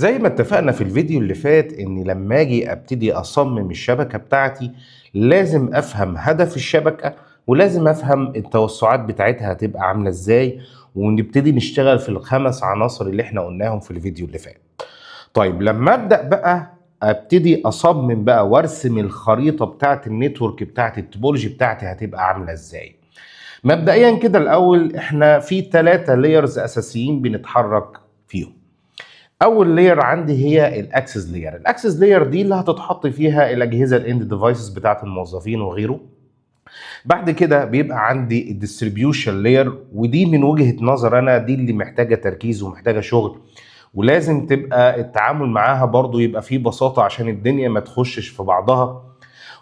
زي ما اتفقنا في الفيديو اللي فات ان لما اجي ابتدي اصمم الشبكة بتاعتي لازم افهم هدف الشبكة، ولازم افهم التوسعات بتاعتها هتبقى عاملة ازاي، ونبتدي نشتغل في الخمس عناصر اللي احنا قلناهم في الفيديو اللي فات. طيب لما ابدأ بقى ابتدي اصمم بقى وارسم الخريطة بتاعت النتورك بتاعت التوبولوجي بتاعتي هتبقى عاملة ازاي. مبدئيا كده الاول احنا في 3 لايرز اساسيين بنتحرك فيهم. اول لاير عندي هي الاكسس لاير. الاكسس لاير دي اللي هتتحط فيها الاجهزه الاند ديفايسز بتاعت الموظفين وغيره. بعد كده بيبقى عندي الديستريبيوشن لاير، ودي من وجهه نظر انا دي اللي محتاجه تركيز ومحتاجه شغل، ولازم تبقى التعامل معاها برضو يبقى فيه بساطه عشان الدنيا ما تخشش في بعضها.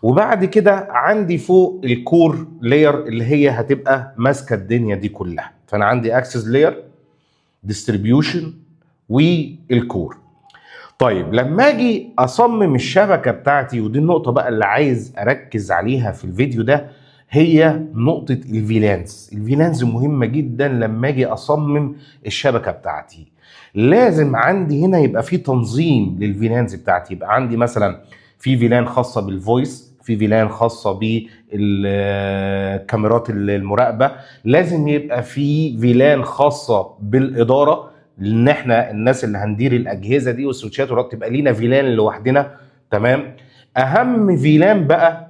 وبعد كده عندي فوق الكور لاير اللي هي هتبقى ماسكه الدنيا دي كلها. فانا عندي اكسس لاير، ديستريبيوشن، والكور. طيب لما اجي اصمم الشبكه بتاعتي، ودي النقطه بقى اللي عايز اركز عليها في الفيديو ده، هي نقطه الفيلانس. الفيلانس مهمه جدا لما اجي اصمم الشبكه بتاعتي. لازم عندي هنا يبقى في تنظيم للفيلانس بتاعتي. يبقى عندي مثلا في فيلان خاصه بالفويس، في فيلان خاصه بالكاميرات المراقبه، لازم يبقى في فيلان خاصه بالاداره، لان احنا الناس اللي هندير الاجهزه دي والسويتشات تبقى لينا فيلان لوحدنا. تمام. اهم فيلان بقى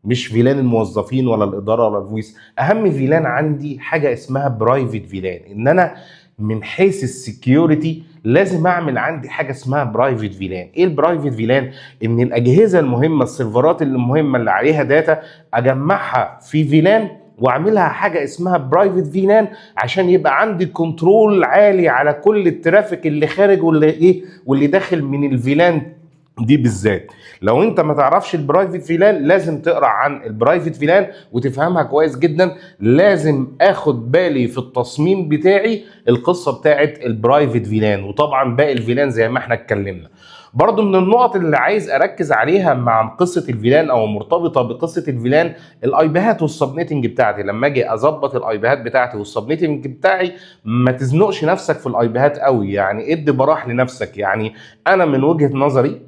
مش فيلان الموظفين ولا الاداره ولا الفويس، اهم فيلان عندي حاجه اسمها برايفت فيلان. ان انا من حيث السكيورتي لازم اعمل عندي حاجه اسمها برايفت فيلان. ايه البرايفت فيلان؟ ان الاجهزه المهمه، السيرفرات المهمه اللي عليها داتا، اجمعها في فيلان واعملها حاجه اسمها برايفت فيلان، عشان يبقى عندي كنترول عالي على كل الترافيك اللي خارج واللي داخل من الفيلان دي بالذات. لو انت ما تعرفش البرايفت فيلان لازم تقرا عن البرايفت فيلان وتفهمها كويس جدا. لازم اخد بالي في التصميم بتاعي القصه بتاعت البرايفت فيلان، وطبعا باقي الفيلان زي ما احنا اتكلمنا. برضو من النقط اللي عايز اركز عليها مع قصه الفيلان او مرتبطه بقصه الفيلان، الايبيهات والسبنيتنج بتاعتي. لما اجي اظبط الايبيهات بتاعتي والسبنيتنج بتاعي ما تزنقش نفسك في الايبيهات قوي، يعني ادي براح لنفسك. يعني انا من وجهه نظري،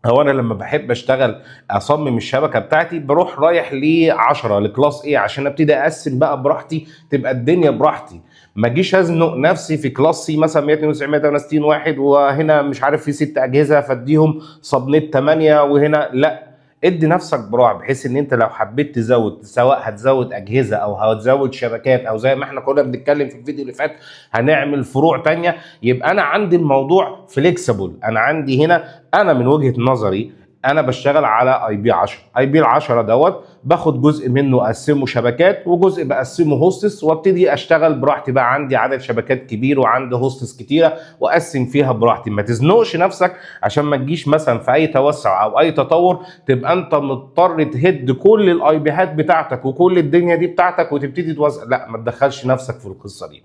هو انا لما بحب اشتغل اصمم الشبكه بتاعتي بروح رايح ل10 لكلاس ايه عشان ابتدي اقسم بقى براحتي، تبقى الدنيا براحتي. ما اجيش ازنق نفسي في كلاس سي مثلا 192 168 واحد، وهنا مش عارف في 6 اجهزه فاديهم سبنت 8، وهنا لا. ادي نفسك براح بحيث ان انت لو حبيت تزود، سواء هتزود اجهزه او هتزود شبكات او زي ما احنا كنا بنتكلم في الفيديو اللي فات هنعمل فروع تانية، يبقى انا عندي الموضوع فليكسبل. انا عندي هنا، انا من وجهه نظري انا بشتغل على اي بي 10. اي بي 10 دوت باخد جزء منه اقسمه شبكات وجزء بقسمه هوستس، وابتدي اشتغل براحتي. بقى عندي عدد شبكات كبير وعندي هوستس كتيره واقسم فيها براحتي. ما تزنقش نفسك عشان ما تجيش مثلا في اي توسع او اي تطور تبقى انت مضطر تهد كل الاي بيهات بتاعتك وكل الدنيا دي بتاعتك وتبتدي توزع. لا، ما تدخلش نفسك في القصه دي.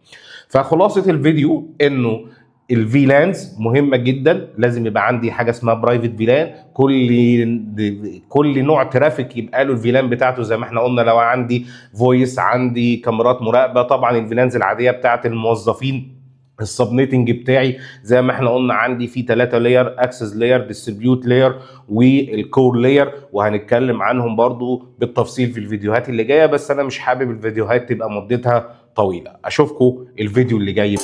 فخلاصه الفيديو انه الفيلانز مهمه جدا. لازم يبقى عندي حاجه اسمها برايفت فيلان. كل نوع ترافيك يبقى له الفيلان بتاعته زي ما احنا قلنا. لو عندي فويس، عندي كاميرات مراقبه، طبعا الفيلانز العاديه بتاعت الموظفين. السبنيتنج بتاعي زي ما احنا قلنا عندي فيه 3 لاير: اكسس لاير، ديستريبيوت لاير، والكور لاير، وهنتكلم عنهم برضو بالتفصيل في الفيديوهات اللي جايه. بس انا مش حابب الفيديوهات تبقى مدتها طويله. اشوفكم الفيديو اللي جاي.